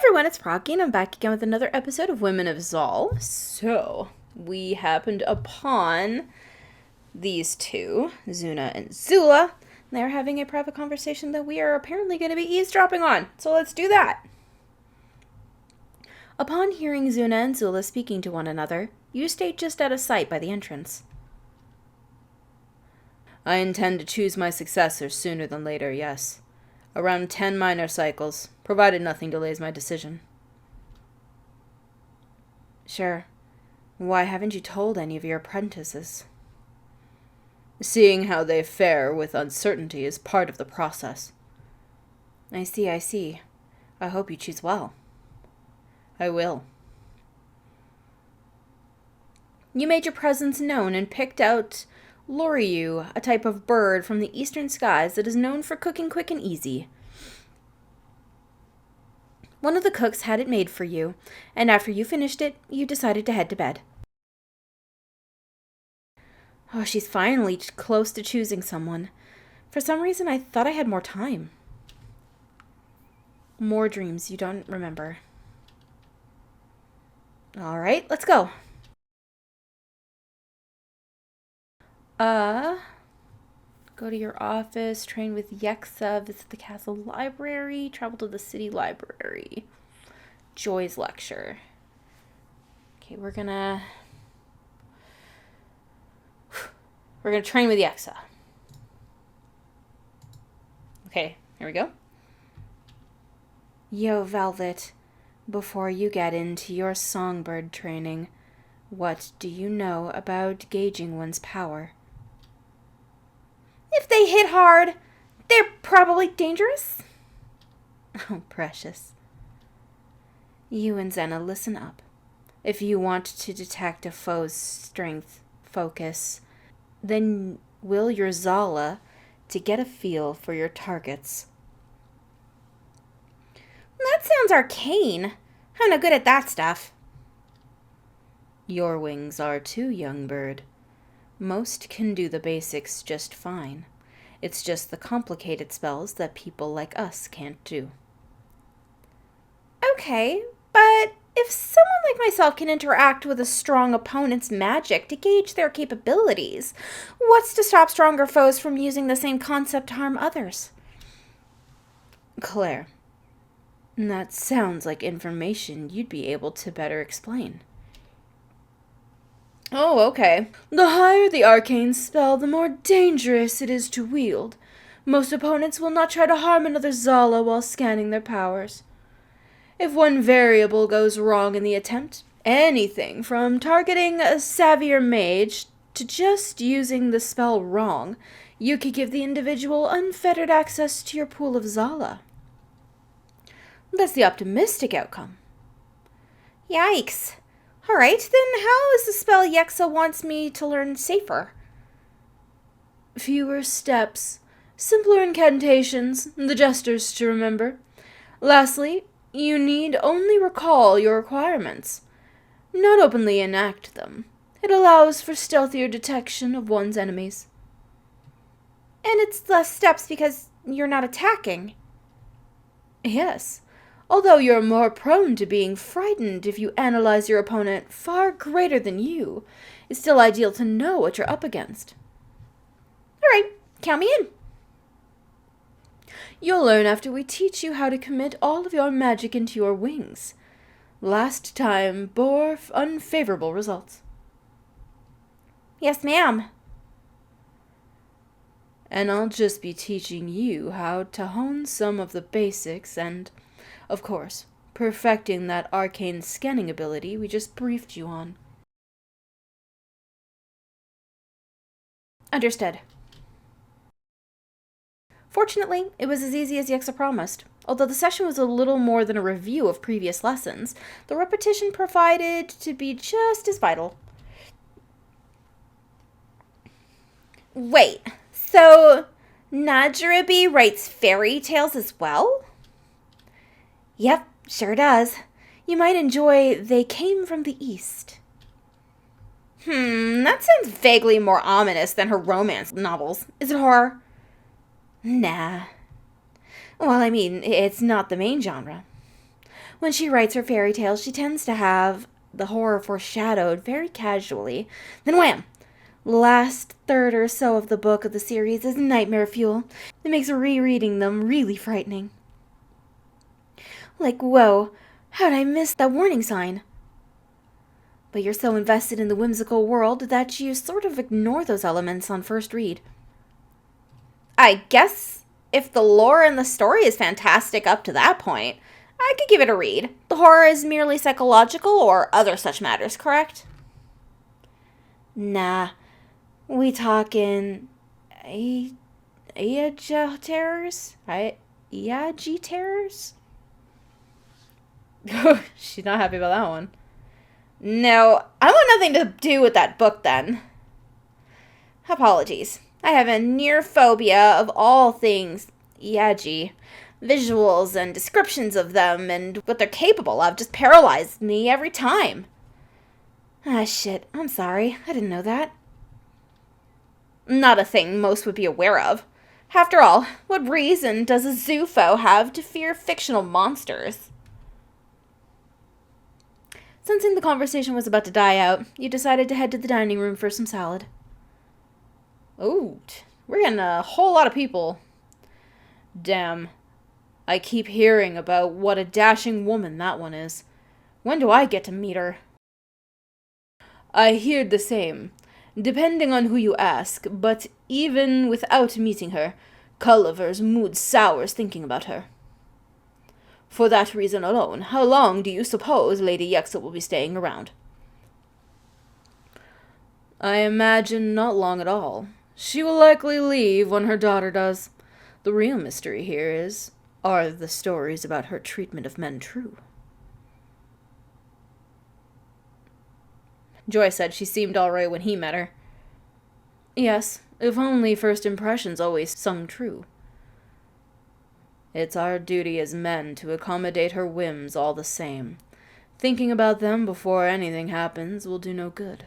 everyone, it's Froggy, and I'm back again with another episode of Women of Zal. So, we happened upon these two, Zuna and Zula. They're having a private conversation that we are apparently going to be eavesdropping on, so let's do that. Upon hearing Zuna and Zula speaking to one another, you stayed just out of sight by the entrance. I intend to choose my successor sooner than later, yes. Around 10 minor cycles, provided nothing delays my decision. Sure. Why haven't you told any of your apprentices? Seeing how they fare with uncertainty is part of the process. I see. I hope you choose well. I will. You made your presence known and picked out Loryu, a type of bird from the eastern skies that is known for cooking quick and easy. One of the cooks had it made for you, and after you finished it, you decided to head to bed. Oh, she's finally close to choosing someone. For some reason, I thought I had more time. More dreams you don't remember. All right, let's go. Go to your office, train with Yexa, visit the castle library, travel to the city library. Joy's lecture. Okay, we're gonna train with Yexa. Okay, here we go. Yo, Velvet, before you get into your songbird training, what do you know about gauging one's power? If they hit hard, they're probably dangerous. Oh, precious. You and Zena, listen up. If you want to detect a foe's strength, focus, then will your Zala to get a feel for your targets. That sounds arcane. I'm not good at that stuff. Your wings are too, young bird. Most can do the basics just fine. It's just the complicated spells that people like us can't do. Okay, but if someone like myself can interact with a strong opponent's magic to gauge their capabilities, what's to stop stronger foes from using the same concept to harm others? Claire, that sounds like information you'd be able to better explain. Oh, okay. The higher the arcane spell, the more dangerous it is to wield. Most opponents will not try to harm another Zala while scanning their powers. If one variable goes wrong in the attempt, anything from targeting a savvier mage to just using the spell wrong, you could give the individual unfettered access to your pool of Zala. That's the optimistic outcome. Yikes. All right, then how is the spell Yexa wants me to learn safer? Fewer steps, simpler incantations, the gestures to remember. Lastly, you need only recall your requirements, not openly enact them. It allows for stealthier detection of one's enemies. And it's less steps because you're not attacking. Yes. Although you're more prone to being frightened if you analyze your opponent far greater than you, it's still ideal to know what you're up against. All right, count me in. You'll learn after we teach you how to commit all of your magic into your wings. Last time bore unfavorable results. Yes, ma'am. And I'll just be teaching you how to hone some of the basics and, of course, perfecting that arcane scanning ability we just briefed you on. Understood. Fortunately, it was as easy as Yexa promised. Although the session was a little more than a review of previous lessons, the repetition provided to be just as vital. Wait, so Najarabi writes fairy tales as well? Yep, sure does. You might enjoy They Came from the East. That sounds vaguely more ominous than her romance novels. Is it horror? Nah. Well, I mean, it's not the main genre. When she writes her fairy tales, she tends to have the horror foreshadowed very casually. Then wham! Last third or so of the book of the series is nightmare fuel. It makes rereading them really frightening. Like, whoa, how'd I miss that warning sign? But you're so invested in the whimsical world that you sort of ignore those elements on first read. I guess if the lore and the story is fantastic up to that point, I could give it a read. The horror is merely psychological or other such matters, correct? Nah, we talkin' Ayaja terrors? Ayaji terrors? She's not happy about that one. No, I want nothing to do with that book then. Apologies. I have a near phobia of all things Yaji. Visuals and descriptions of them and what they're capable of just paralyze me every time. Ah, shit. I'm sorry. I didn't know that. Not a thing most would be aware of. After all, what reason does a zoopho have to fear fictional monsters? Sensing the conversation was about to die out, you decided to head to the dining room for some salad. Ooh, we're getting a whole lot of people. Damn. I keep hearing about what a dashing woman that one is. When do I get to meet her? I heard the same, depending on who you ask, but even without meeting her, Culliver's mood sours thinking about her. For that reason alone, how long do you suppose Lady Yexa will be staying around? I imagine not long at all. She will likely leave when her daughter does. The real mystery here is, are the stories about her treatment of men true? Joy said she seemed all right when he met her. Yes, if only first impressions always sung true. It's our duty as men to accommodate her whims all the same. Thinking about them before anything happens will do no good.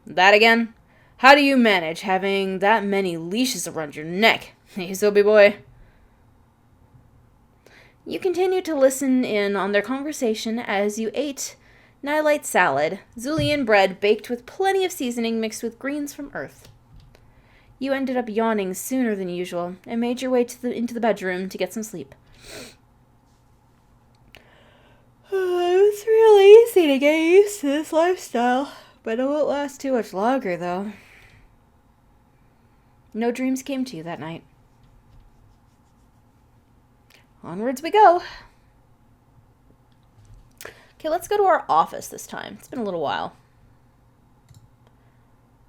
That again? How do you manage having that many leashes around your neck, Soapy boy? You continued to listen in on their conversation as you ate nightlight salad, Zulian bread baked with plenty of seasoning mixed with greens from Earth. You ended up yawning sooner than usual and made your way into the bedroom to get some sleep. It's really easy to get used to this lifestyle, but it won't last too much longer, though. No dreams came to you that night. Onwards we go. Okay, let's go to our office this time. It's been a little while.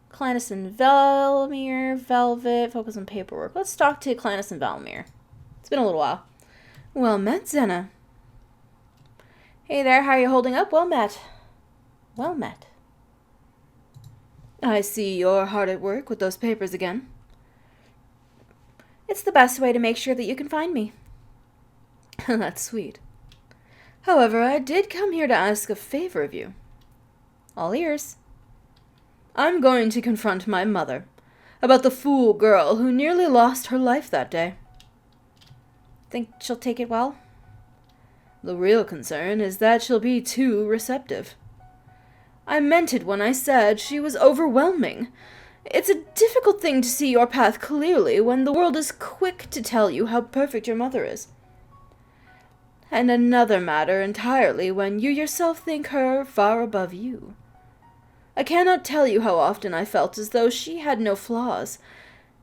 Clannis and Velmir, Velvet, focus on paperwork. Let's talk to Clannis and Velmir. It's been a little while. Well met, Zenna. Hey there, how are you holding up? Well met. Well met. I see you're hard at work with those papers again. It's the best way to make sure that you can find me. That's sweet. However, I did come here to ask a favor of you. All ears. I'm going to confront my mother about the fool girl who nearly lost her life that day. Think she'll take it well? The real concern is that she'll be too receptive. I meant it when I said she was overwhelming. It's a difficult thing to see your path clearly when the world is quick to tell you how perfect your mother is. And another matter entirely when you yourself think her far above you. I cannot tell you how often I felt as though she had no flaws,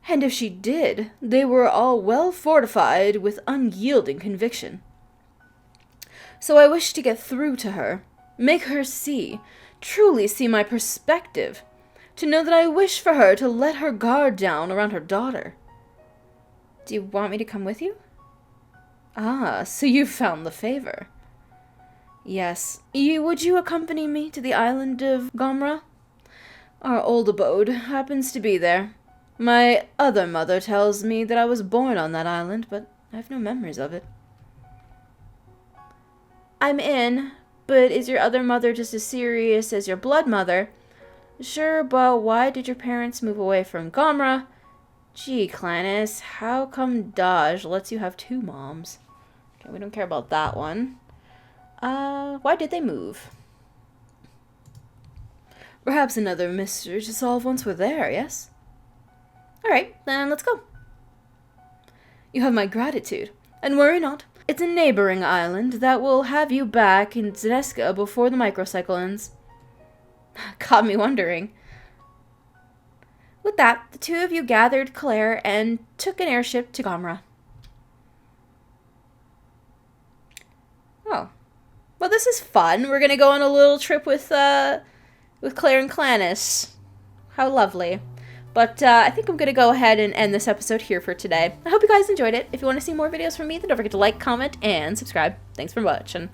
and if she did, they were all well fortified with unyielding conviction. So I wish to get through to her, make her see, truly see my perspective, to know that I wish for her to let her guard down around her daughter. Do you want me to come with you? Ah, so you've found the favor. Yes. Would you accompany me to the island of Gomra? Our old abode happens to be there. My other mother tells me that I was born on that island, but I have no memories of it. I'm in, but is your other mother just as serious as your blood mother? Sure, but why did your parents move away from Gomra? Gee, Clannis, how come Dodge lets you have two moms? Okay, we don't care about that one. Why did they move? Perhaps another mystery to solve once we're there, yes? Alright, then let's go. You have my gratitude. And worry not. It's a neighboring island that will have you back in Zeneska before the microcycle ends. Got me wondering. With that, the two of you gathered Claire and took an airship to Gomra. Oh. Well, this is fun. We're gonna go on a little trip with Claire and Clannis. How lovely. But I think I'm gonna go ahead and end this episode here for today. I hope you guys enjoyed it. If you want to see more videos from me, then don't forget to like, comment, and subscribe. Thanks for watching.